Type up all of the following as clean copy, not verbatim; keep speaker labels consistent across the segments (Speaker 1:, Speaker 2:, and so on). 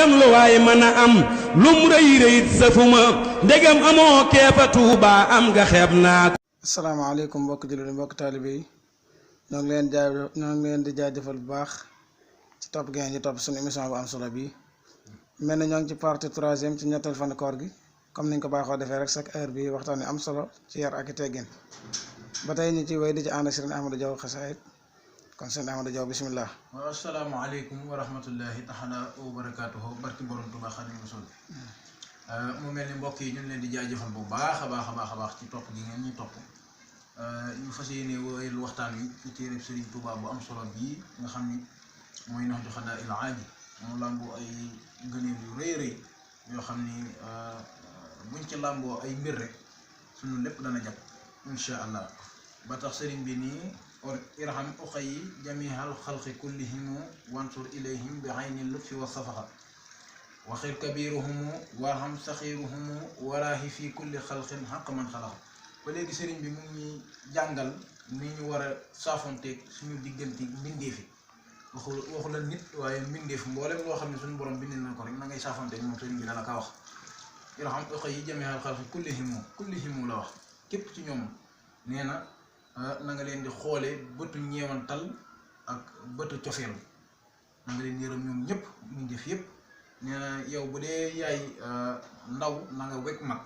Speaker 1: kon lu waay mën a am lum rëy rëyit safuma ndegam amoo keefa Tuuba am nga xeeb naa ko.
Speaker 2: asalaamaaleykum mbokk jullit mbokk taalibe yi ñoo ngi leen di jaajëfal bu baax ci topp gi ngeen di topp suñu émission bu am solo bi mel na ñoo ngi ci partie 3e ci ñetteel fan koor gi comme niñ ko baaxoo defee rek chaque heure bi waxtaan am solo ci yar ak i teggin ba tey ñu ci wéy di ci ànd ak Serigne Ahmadou Diaw Xasaayid kon Serigne Ahmadou Diaw bisimilah.
Speaker 3: waaw asalaamaaleykum wa rahmatullahi taala wa barakaatuhu barki borom Tuuba Xaadimu Rasuul mu mel ni mbokk yi ñu ngi leen di jaajëfal bu baax a baax ci topp gi ngeen ñuy topp ñu fas yéene wéyal waxtaan wi ci téereb Serigne Touba bu am solo bii nga xam ni mooy Nahju Qadaa'il Haaj mu làmboo ay ngëneel yu rëy rëy yoo xam ni buñ ci làmboo ay mbir rek suñu lépp dana jàpp insha allah ba tax sëriñ bi nii irham uxayi jamihal xalqi kullihim wansur ilayhim bi ayni lutfi wa safaxa waxir kabiruhumu warham saxiruhumu waraahi fi kulli xalqin xaq man xalaqa ba léegi sëriñ bi mu ngi jàngal ni ñu war a saafonteeg suñu diggante mbindeefi waxu la nit waaye mbindeef mboolem loo xam ne suñu borom bind na ko rek na ngay saafonteeg moom sëriñ bi dana ko wax irham uxayi jamihal xalqi kullihimu la wax képp ci ñoom nee na na nga leen di xoole bëtu ñeewantal ak bëtu cofeel na nga leen yërëm ñoom ñëpp mbindeef yëpp nee na yow bu dee yaay ndaw na nga wekk mag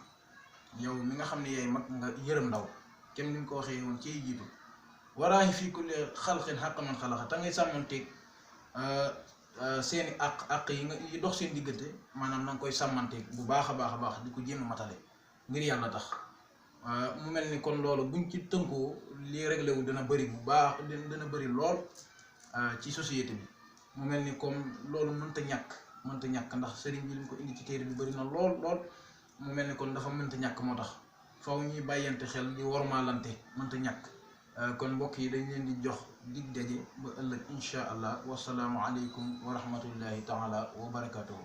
Speaker 3: yow mi nga xam ne yaay mag nga yërëm ndaw kenn ni nga ko waxee woon ci jiitu waraahi fii kulli xalqin xaq man xalaqa te ngay sàmmanteeg seeni àq yi dox seen diggante maanaam na nga koy sàmmanteeg bu baax a baax di ko jéem a matale ngir yàlla tax mu mel ni kon loolu buñ ci tënkoo lii réglé wu dana bëri bu baax dana bëri lool ci société bi mu mel ni comme loolu mënta ñàkk ndax sëriñ bi li mu ko indi ci téere bi bëri na lool mu mel ni kon dafa mënta ñàkk moo tax faw ñuy bàyyante xel di wormaalante mënta ñàkk kon mbokk yi dañ leen di jox dig daje ba ëllëg insha allah wasalaamu aleykum wa rahmatullahi taala wa barakatuhu